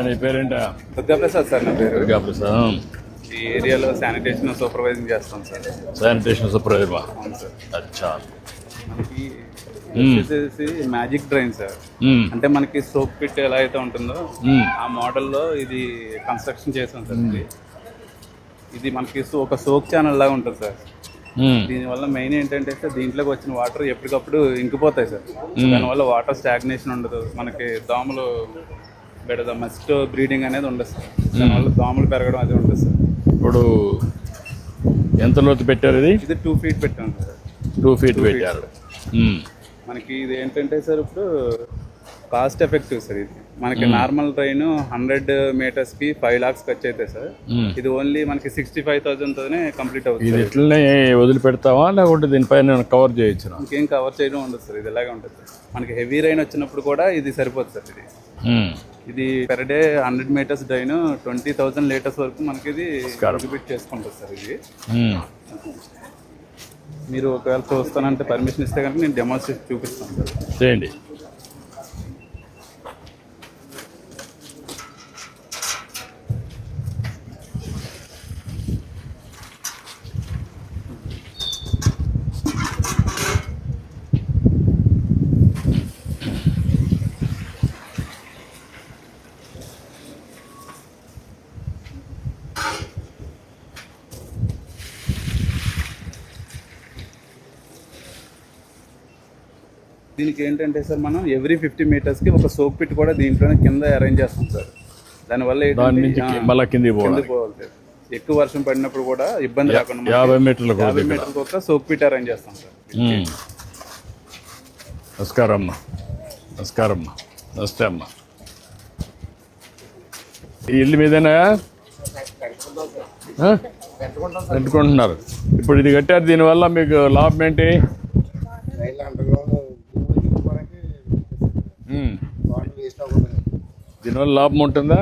నీ పేరేంటా? దుర్గాప్రసాద్ సార్ నా పేరు. దుర్గాప్రసాద్. ఈ ఏరియాలో శానిటేషన్ సూపర్వైజింగ్ చేస్తాం సార్. Sanitation supervisor. అవును సార్. అచ్చా. మనకి వచ్చేసి మ్యాజిక్ డ్రైన్ సార్. అంటే మనకి సోప్ పిట్ ఎలా అయితే ఉంటుందో ఆ మోడల్లో ఇది కన్స్ట్రక్షన్ చేసాం సార్. ఇది మనకి ఒక సోప్ ఛానల్ లాగా ఉంటుంది సార్. దీనివల్ల మెయిన్ ఏంటంటే సార్ దీంట్లోకి వచ్చిన వాటర్ ఎప్పటికప్పుడు ఇంకిపోతాయి సార్. దానివల్ల వాటర్ స్టాగ్నేషన్ ఉండదు, మనకి దోమలు బెడద మస్ట్ బ్రీడింగ్ అనేది ఉండదు సార్. దానివల్ల దోమలు పెరగడం అది ఉండదు సార్. ఇప్పుడు ఎంత లోతు పెట్టారు? ఇది 2 feet పెట్టాను సార్. 2 feet పెట్టారు. మనకి ఇది ఏంటంటే సార్ ఇప్పుడు కాస్ట్ ఎఫెక్టివ్ సార్. ఇది మనకి నార్మల్ ట్రైన్ 100 meters-కి 5 lakhs ఖర్చు అవుతాయి సార్. ఇది ఓన్లీ మనకి 65,000తోనే కంప్లీట్ అవుతుంది. ఇది ఇట్లనే వదిలిపెడతావా లేకుంటే దీనిపైన కవర్ చేయొచ్చు? ఇంకేం కవర్ చేయడం ఉండదు సార్. ఇది ఇలాగే ఉంటుంది సార్. మనకి హెవీ రైన్ వచ్చినప్పుడు కూడా ఇది సరిపోతుంది సార్. ఇది per day 100 meters drain 20,000 liters వరకు మనకి ఇది డిస్ట్రిబ్యూట్ చేసుకుంటుంది సార్. ఇది మీరు ఒకవేళ చూస్తానంటే పర్మిషన్ ఇస్తే కనుక నేను డెమోన్స్ట్రేట్ చూపిస్తాను సార్. చేయండి. దీనికి ఏంటంటే సార్ మనం ఎవ్రీ 50 meters-కి ఒక సోప్ పిట్ కూడా దీంట్లోనే కింద అరేంజ్ చేస్తాం సార్. దానివల్ల మళ్ళీ కిందికి పోవాలి సార్. ఎక్కువ వర్షం పడినప్పుడు కూడా ఇబ్బంది లేకుండా 50 meterలకు ఒక సోప్ పిట్ అరేంజ్ చేస్తాం సార్. నమస్కారం అమ్మా. నమస్కారం అమ్మా. నమస్తే అమ్మా. ఈ ఇల్లు మీదేనా పెట్టుకుంటున్నారు? ఇప్పుడు ఇది కట్టారు, దీనివల్ల మీకు లాభం ఏంటి? దీనివల్ల లాభం ఉంటుందా?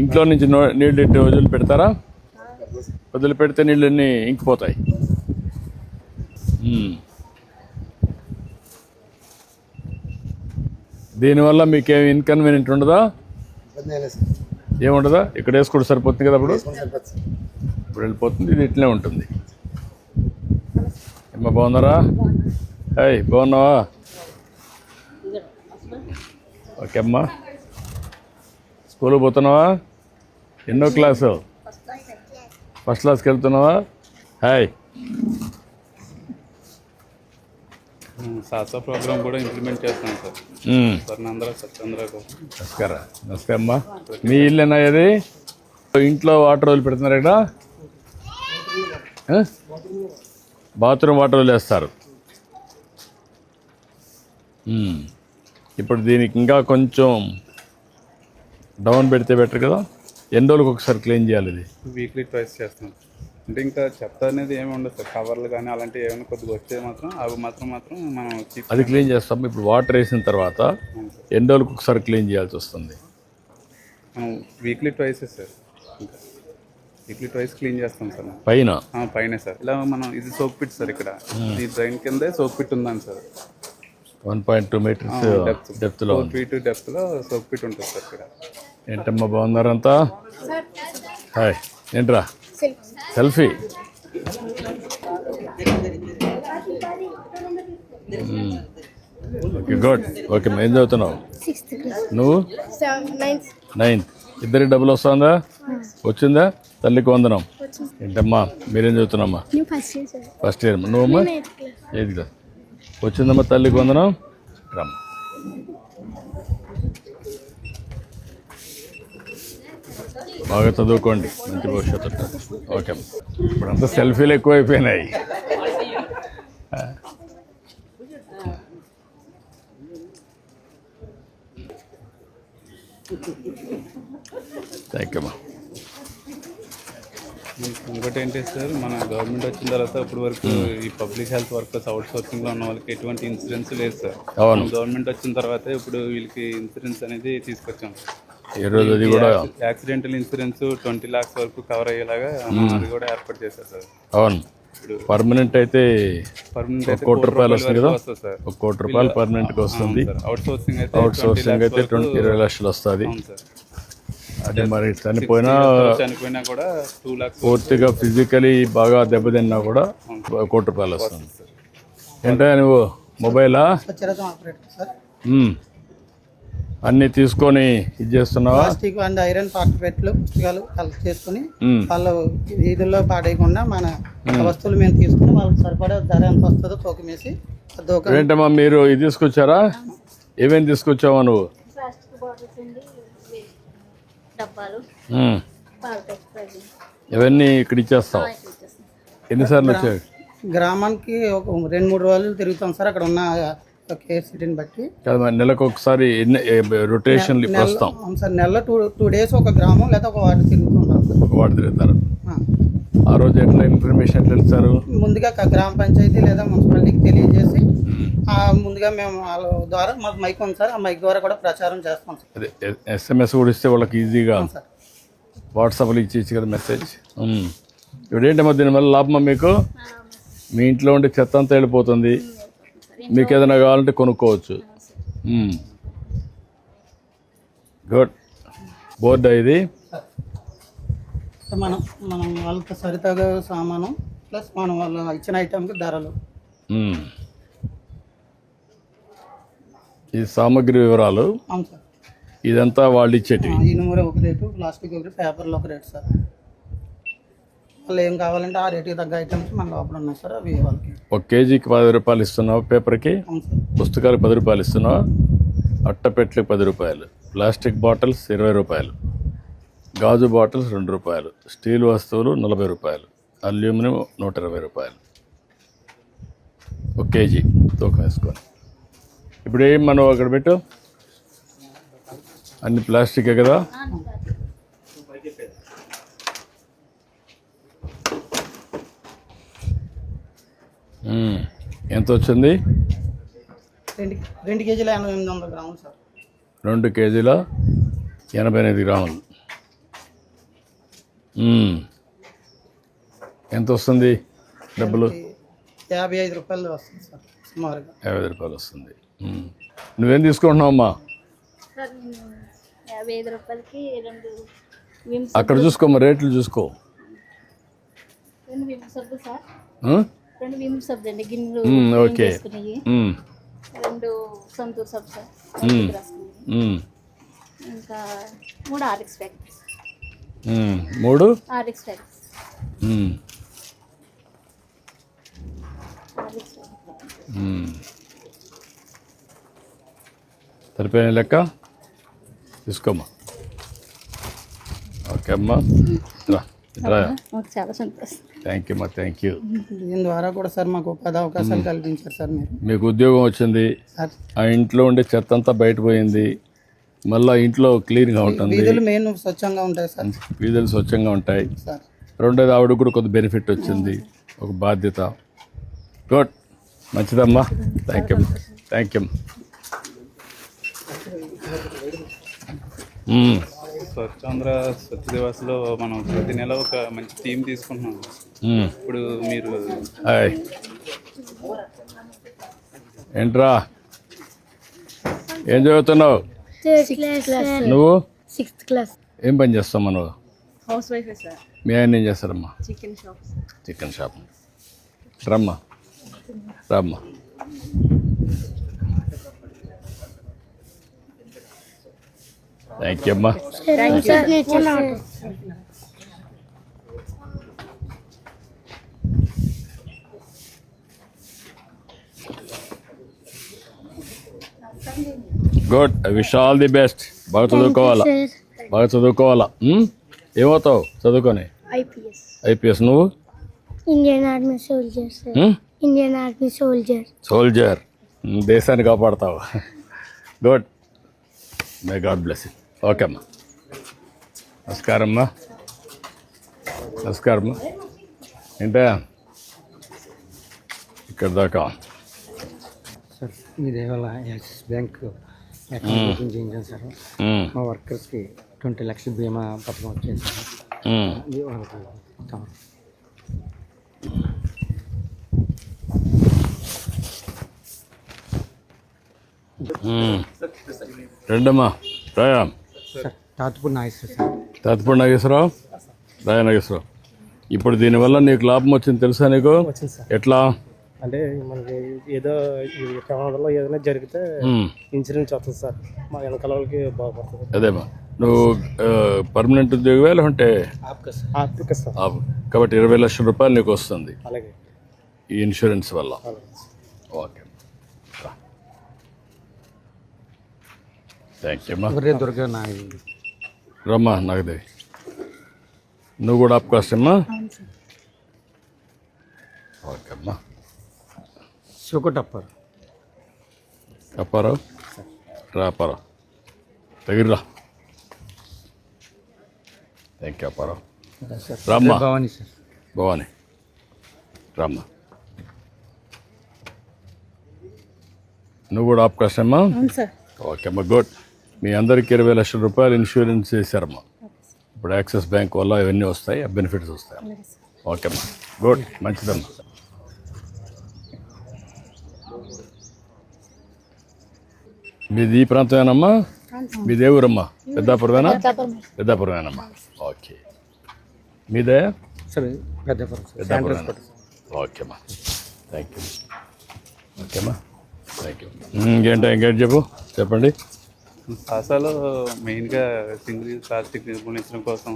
ఇంట్లో నుంచి నీళ్ళు వదిలి పెడతారా? వదిలి పెడితే నీళ్ళన్నీ ఇంకిపోతాయి. దీనివల్ల మీకేం ఇన్కన్వీనియంట్ ఉండదా? ఏముండదా? ఇక్కడ వేసుకుంటే సరిపోతుంది కదా. ఇప్పుడు వెళ్ళిపోతుంది. ఇది ఇట్లనే ఉంటుంది. ఏమ్మా బాగున్నారా? హాయ్ బాగున్నావా? ఓకే అమ్మా. స్కూల్కి పోతున్నావా? ఎన్నో క్లాసు? ఫస్ట్ క్లాస్కి వెళ్తున్నావా? హాయ్. సాసా ప్రోగ్రామ్ కూడా ఇంప్లిమెంట్ చేస్తున్నాం సార్. స్వర్ణాంధ్ర సత్యాంధ్ర. నమస్కారం. నమస్తే అమ్మా. మీ ఇల్లేనా ఇది? ఇంట్లో వాటర్ వదిలి పెడుతున్నారు ఇక్కడ? బాత్రూమ్ వాటర్ వదిలేస్తారు. ఇప్పుడు దీనికి ఇంకా కొంచెం డౌన్ పెడితే బెటర్ కదా. ఎన్ని రోజులకు ఒకసారి క్లీన్ చేయాలి? ఇది వీక్లీ ట్వైస్ చేస్తున్నాం. అంటే ఇంకా చెత్త అనేది ఏమి ఉండదు సార్. కవర్లు కానీ అలాంటివి ఏమైనా కొద్దిగా వచ్చేది మాత్రం అవి మాత్రం మనం అది క్లీన్ చేస్తాం. ఇప్పుడు వాటర్ వేసిన తర్వాత ఎన్ని రోజులకు ఒకసారి క్లీన్ చేయాల్సి వస్తుంది? మనం weekly twice sir. Weekly twice clean చేస్తాం సార్. పైన సార్ ఇలా మనం ఇది సోప్ పిట్ సార్. ఇక్కడ ఈ డ్రైన్ కిందే సోప్ పిట్ ఉందని సార్. 1.2 meters డెప్త్లో 4 feet డెప్త్లో సోప్ పిట్ ఉంటుంది సార్ ఇక్కడ. ఏంటమ్మా బాగున్నారంతా? హాయ్. ఏంట్రా సెల్ఫీ? Okay good. ఓకే ఏం చదువుతున్నావు నువ్వు? 9th. ఇద్దరికి డబ్బులు వస్తుందా? వచ్చిందా? తల్లికి వందనం. ఏంటమ్మా మీరేం చదువుతున్నామ్మా? First year. నువ్వమ్మా? 8th class. వచ్చిందమ్మా తల్లికి వందనం. రమ్మ. బాగా చదువుకోండి, మంచి భవిష్యత్తు ఉంటుంది. ఓకే. ఇప్పుడంతా సెల్ఫీలు ఎక్కువైపోయినాయి. థ్యాంక్ యూ అమ్మా. ఇంకోటి ఏంటి సార్, మన గవర్నమెంట్ వచ్చిన తర్వాత ఇప్పటి వరకు ఈ public health workers out sourcing లో ఉన్న వాళ్ళకి ఎటువంటి ఇన్సూరెన్స్ లేదు సార్. గవర్నమెంట్ వచ్చిన తర్వాత ఇప్పుడు వీళ్ళకి ఇన్సూరెన్స్ అనేది తీసుకొచ్చాం. అది కూడా యాక్సిడెంటల్ ఇన్సూరెన్స్ 20 lakhs వరకు కవర్ అయ్యేలాగా అది కూడా ఏర్పాటు చేశారు సార్. అవును. పర్మనెంట్ అయితే పర్మనెంట్ ఒక అయితే కోటి రూపాయలు వస్తుంది కదా, వస్తుంది సార్. 1 కోటి రూపాయలు పర్మనెంట్గా వస్తుంది. అవుట్ సోర్సింగ్ అయితే అవుట్ సోర్సింగ్ అయితే 20 లక్షలు వస్తుంది. అవును సార్. అదే మరి చనిపోయినా చనిపోయినా కూడా 2 lakhs పూర్తిగా ఫిజికలీ బాగా దెబ్బతిన్నా కూడా 1 కోటి రూపాయలు వస్తుంది. ఏంటో నువ్వు మొబైలా అన్నీ తీసుకొని ఇది చేస్తున్నావా? ప్లాస్టిక్ అండ్ ఐరన్ పార్టిపెట్లు పుస్తకాలు కలెక్ట్ చేసుకుని వాళ్ళు వీధుల్లో పాడేయకుండా మన వస్తువులు మేము తీసుకుని వాళ్ళకి సరిపడా ధర ఎంత వస్తుందో తూకం వేసి ఏంటమ్మా మీరు ఇది తీసుకొచ్చారా? ఏమేమి తీసుకొచ్చావా నువ్వు? ఇవన్నీ ఇక్కడ ఇచ్చేస్తావు. ఎన్నిసార్లు వచ్చాయి? గ్రామానికి ఒక 2-3 రోజులు తిరుగుతాం సార్. అక్కడ ఉన్న కేర్ సిటీని బట్టి నెలకు ఒకసారి రొటేషన్ వస్తాం సార్. నెలలో 2 days ఒక గ్రామం లేదా ఒక వార్డు తిరుగుతుంటాం సార్. ఒక వార్డు తిరుగుతారు. ఆ రోజు ఎట్లా ఇన్ఫర్మేషన్ ఎట్లా ఇస్తారు? ముందుగా గ్రామ పంచాయతీ లేదా మున్సిపాలిటీకి తెలియజేసి ముందుగా మేము వాళ్ళ ద్వారా మాకు మైక్ ఉంది సార్. ఆ మైక్ ద్వారా కూడా ప్రచారం చేస్తాం సార్. అదే SMS కూడా ఇస్తే వాళ్ళకి ఈజీగా సార్ వాట్సాప్లో ఇచ్చి కదా మెసేజ్. ఇప్పుడు ఏంటమ్మా దీనివల్ల లాభమా మీకు? మీ ఇంట్లో ఉండే చెత్త అంతా వెళ్ళిపోతుంది, మీకు ఏదైనా కావాలంటే కొనుక్కోవచ్చు. గుడ్. బోర్డా ఇది? మనం వాళ్ళకి సరితగా సామాను ప్లస్ మనం వాళ్ళు ఇచ్చిన ఐటమ్కి ధరలు. ఈ సామాగ్రి వివరాలు. అవును సార్. ఇదంతా వాళ్ళు ఇచ్చేటివి. ఇనుమురు ఒక రేటు, ప్లాస్టిక్ ఒక రేటు, పేపర్లు ఒక రేటు సార్. వాళ్ళు ఏం కావాలంటే ఆ రేటుకి తగ్గ ఐటమ్స్ మన లోపల ఉన్నాయి సార్. అవి వాళ్ళకి 1 కేజీకి 10 రూపాయలు ఇస్తున్నావు పేపర్కి. అవును సార్. పుస్తకాలకు 10 రూపాయలు ఇస్తున్నావు. అట్టపెట్లకు 10 రూపాయలు, ప్లాస్టిక్ బాటిల్స్ 20 రూపాయలు, గాజు బాటిల్స్ 2 రూపాయలు, స్టీల్ వస్తువులు 40 రూపాయలు, అల్యూమినియం 120 రూపాయలు. 1 కేజీ తూకం వేసుకొని. ఇప్పుడు ఏం మనం అక్కడ పెట్టు, అన్ని ప్లాస్టికే కదా. ఎంత వచ్చింది? 2 కేజీల 800 గ్రాములు సార్. 2 కేజీల 88 గ్రాములు. ఎంత వస్తుంది డబ్బులు? 55 రూపాయలు వస్తుంది సార్ సుమారుగా. 55 రూపాయలు వస్తుంది. నువ్వేం తీసుకుంటున్నావమ్మా? 55 రూపాయలకి 2 అక్కడ చూసుకోమ్మా, రేట్లు చూసుకో. 2 విమ్ సబ్బు సార్. 2 విమ్ సబ్బు అండి, గిన్నెలు ఓకే. 2 సంతూర్ సబ్బు సార్. ఇంకా 3 ఆర్ఎక్స్ ప్యాకెట్స్. 3 RX packets. సరిపోయిన లెక్క తీసుకోమ్మా. ఓకే అమ్మా, చాలా సంతోషం. థ్యాంక్ యూ అమ్మా, థ్యాంక్ యూ. దీని ద్వారా కూడా సార్ మాకు ఉపాధి అవకాశాలు కల్పించారు సార్ మీరు. మీకు ఉద్యోగం వచ్చింది, సార్ ఆ ఇంట్లో ఉండే చెత్త అంతా బయటపోయింది, మళ్ళీ ఇంట్లో క్లీన్గా ఉంటుంది, వీధులు మెయిన్ స్వచ్ఛంగా ఉంటాయి సార్. వీధులు స్వచ్ఛంగా ఉంటాయి. సార్ రెండోది ఆవిడ కూడా కొద్ది బెనిఫిట్ వచ్చింది, ఒక బాధ్యత. గుడ్, మంచిదమ్మా. Thank you, thank you. Swachhandhra Swachh దివాస్లో మనం ప్రతి నెల ఒక మంచి థీమ్ తీసుకుంటున్నాం. ఇప్పుడు మీరు హాయ్, ఏంట్రా ఏం చదువుతున్నావు నువ్వు? 6th class. ఏం పని చేస్తావు నువ్వు? House wife sir. మీ ఆయన ఏం చేస్తారమ్మా? Chicken shop. Chicken shop. రమ్మా రమ్మా. థ్యాంక్ యూ అమ్మా. Good, I wish all the best. బాగా చదువుకోవాలా, బాగా చదువుకోవాలా. ఏమవుతావు చదువుకొని? ఐపీఎస్. నువ్వు? Indian army soldier sir. Indian army soldier. Soldier, దేశాన్ని కాపాడతావు. Good, may God bless you. Okay అమ్మా, నమస్కారం అమ్మా. నమస్కారం అమ్మా. ఏంటా ఇక్కడ దాకా? సార్ మీ దేవాల యాక్సిస్ బ్యాంక్ అకౌంట్ ఓపెన్ చేయించాను సార్. మా వర్కర్స్కి 20 లక్షల బీమా పథకం వచ్చింది సార్. అది వాళ్ళకి రెండమ్మా రాయా సార్ తాతుపూర్ నాగేశ్వర సార్. తాతపూడి నాగేశ్వరరావు, రాయా నాగేశ్వరరావు. ఇప్పుడు దీనివల్ల నీకు లాభం వచ్చింది తెలుసా నీకు? వచ్చింది సార్. ఎట్లా? అంటే మనకి ఏదో ఈ ప్రమాదంలో ఏదైనా జరిగితే ఇన్సూరెన్స్ వస్తుంది సార్, మా వెనకాల వాళ్ళకి బాగుపడుతుంది. అదేమ్మా, నువ్వు పర్మనెంట్ ఉద్యోగమే లేకుంటే ఆర్థిక సార్. కాబట్టి 20 లక్షల రూపాయలు నీకు వస్తుంది అలాగే ఈ ఇన్సూరెన్స్ వల్ల. ఓకే, థ్యాంక్ యూ అమ్మా. ఒరే దుర్గా నాయుడు. రమ్మా నాగదేవి, నువ్వు కూడా ఆప్ కాస్ట్ అమ్మా. ఓకే అమ్మా. సుకటప్పర్. అప్పారావు రా, అప్పారావు దగ్గర. Thank you Apparao. రామ్మా భవానీ సార్. భవానీ రామ్మా. నువ్వు కూడా ఆప్ కాస్ట్ అమ్మా. ఓకే అమ్మా, గుడ్. మీ అందరికీ 20 లక్షల రూపాయలు ఇన్సూరెన్స్ చేశారమ్మా. ఇప్పుడు యాక్సిస్ బ్యాంక్ వల్ల ఇవన్నీ వస్తాయి, ఆ బెనిఫిట్స్ వస్తాయి. ఓకే అమ్మా, గుడ్, మంచిదమ్మా. మీది ఈ ప్రాంతమేనమ్మా? మీదే ఊరమ్మా? పెద్దాపురమేనా? పెద్దాపురమేనమ్మా. ఓకే, మీదే సార్ పెద్దపురం సార్. పెద్దాపురమేనా? ఓకేమ్మా, థ్యాంక్ యూ. ఓకేమ్మా, థ్యాంక్ యూ. ఇంకేంటి చెప్పండి. సాసాలో మెయిన్గా సింగిల్ యూజ్ ప్లాస్టిక్ నిర్మూలించడం కోసం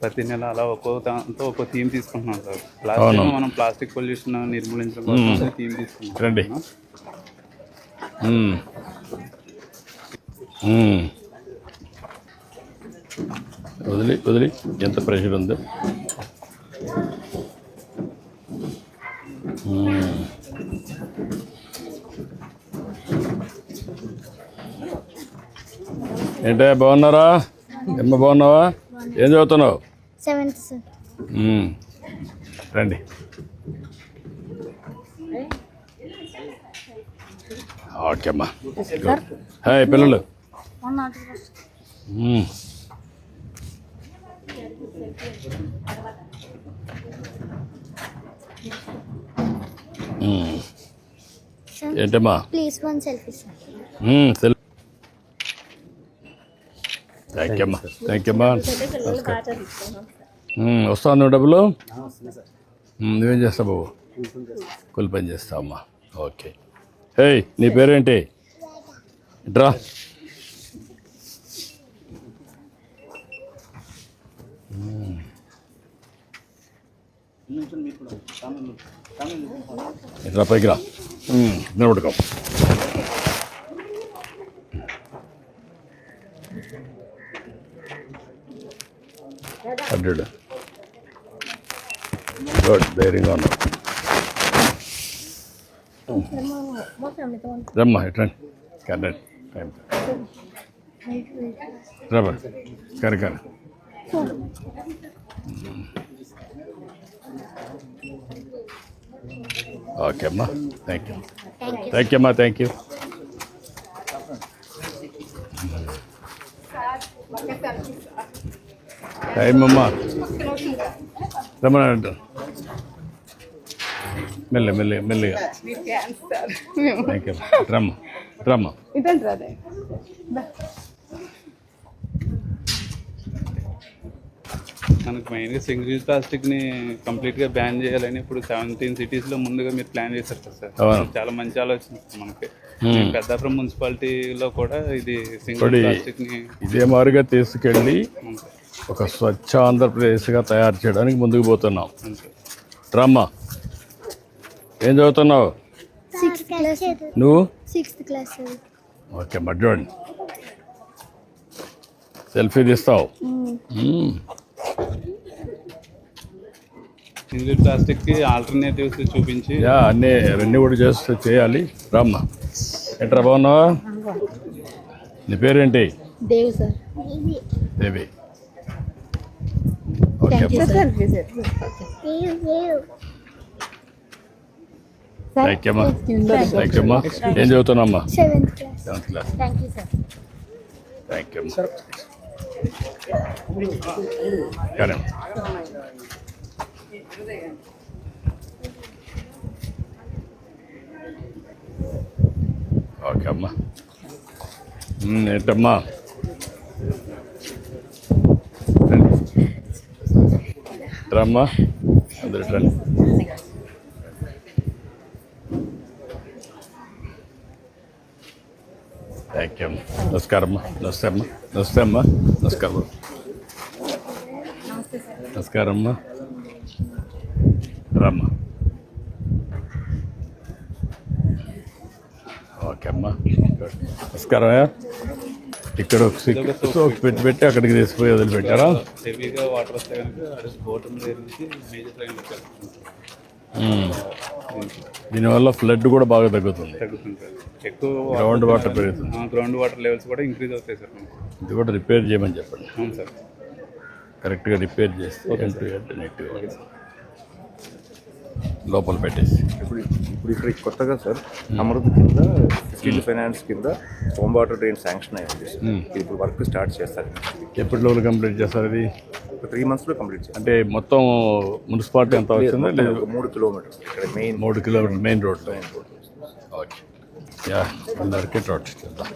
ప్రతి నెల అలా ఒక్కో దాంతో ఒక్కో థీమ్ తీసుకుంటున్నాం సార్. ప్లాస్టిక్ మనం ప్లాస్టిక్ పొల్యూషన్ నిర్మూలించడం కోసం థీమ్ తీసుకుంటాం. రండి. వదిలి ఎంత ప్రెషర్ ఉంది. ఏంటే బాగున్నారా? ఎమ్మ బాగున్నావా? ఏం చదువుతున్నావు? 7th sir. రండి. ఓకే అమ్మా. హాయ్ పిల్లలు. ఏంటమ్మా? Please 1 selfie sir. Thank you అమ్మా, థ్యాంక్ యూ అమ్మా. వస్తావు నువ్వు డబ్బులు? నువ్వేం చేస్తావు బాబు? కూలి పని చేస్తావమ్మా. ఓకే. హే, నీ పేరేంటి? డ్రా. ఇట్లా పైకి రా, నిలబడుకో. అడ్డు గుడ్, ధైర్యంగా ఉన్నావు. రమ్మా, ఇట్రండి. కరెండి రబ్బర్ కరె. ఓకే అమ్మా, థ్యాంక్ యూ. థ్యాంక్ యూ అమ్మా, థ్యాంక్ యూ. టైం అమ్మా, రమ్మని అంటారు. మెల్లిగా. Thank you. రమ్మా. మనకు మెయిన్గా సింగిల్ యూజ్ ప్లాస్టిక్ని కంప్లీట్గా బ్యాన్ చేయాలని ఇప్పుడు 17 సిటీస్లో ముందుగా మీరు ప్లాన్ చేశారు కదా సార్. చాలా మంచి ఆలోచన మనకి. పెద్దాపురం మున్సిపాలిటీలో కూడా ఇది సింగిల్ ప్లాస్టిక్ని ఇదే మారుగా తీసుకెళ్ళి ఒక స్వచ్ఛ ఆంధ్రప్రదేశ్గా తయారు చేయడానికి ముందుకు పోతున్నాం. రామ్మా, ఏం చదువుతున్నావు? 6th class. నువ్వు? 6th class. ఓకే అమ్మా, చూడండి. సెల్ఫీ తీస్తావు? సింగిల్ ప్లాస్టిక్కి ఆల్టర్నేటివ్స్ చూపించి అన్నీ కూడా చేయాలి. రామ్మా, ఎట్రా, బాగున్నావా? నీ పేరేంటి? దేవి సార్. దేవి. ఓకే అమ్మా, థ్యాంక్ యూ అమ్మా. థ్యాంక్ యూ అమ్మా. ఏం చదువుతున్నామ్మా? 7th class. 7th class. Thank you sir. Thank you అమ్మా. కానీ ఓకే అమ్మా. ఏంటమ్మా రమ్మా అందరు రండి. థ్యాంక్ యూ అమ్మా. నమస్కారం అమ్మా. నమస్తే అమ్మా. నమస్తే అమ్మా. నమస్కారం. నమస్కారం అమ్మా. రమ్మా. ఓకే అమ్మా. నమస్కారం. ఇక్కడ ఒక పెట్టి అక్కడికి తీసిపోయి వదిలిపెట్టారా? హెవీగా వాటర్ వస్తే కనుక బోటం లేయర్ నుంచి మేజర్ ట్రైన్ దీనివల్ల ఫ్లడ్ కూడా బాగా తగ్గుతుంది. తగ్గుతుంది సార్. ఎక్కువ గ్రౌండ్ వాటర్ పెరుగుతుంది. గ్రౌండ్ వాటర్ లెవెల్స్ కూడా ఇంక్రీజ్ అవుతాయి సార్ మనకి. ఇది కూడా రిపేర్ చేయమని చెప్పండి. అవును సార్. కరెక్ట్గా రిపేర్ చేస్తే నెట్గా లోపల పెట్టేసి. ఇప్పుడు ఇక్కడ కొత్తగా సార్ అమృత్ కింద స్కిల్ ఫైనాన్స్ కింద హోమ్ వాటర్ డ్రైన్ శాంక్షన్ అయింది. ఇప్పుడు వర్క్ స్టార్ట్ చేస్తారు. ఎప్పటి లోపల కంప్లీట్ చేస్తారు ఇది? 3 monthsలో కంప్లీట్ చేస్తారు. అంటే మొత్తం మున్సిపాలిటీ ఎంత వచ్చిందా? లేదు, 3 kilometers ఇక్కడ main 3 kilometer main road. Okay. Yeah అందరికీ రోడ్ చేద్దాం.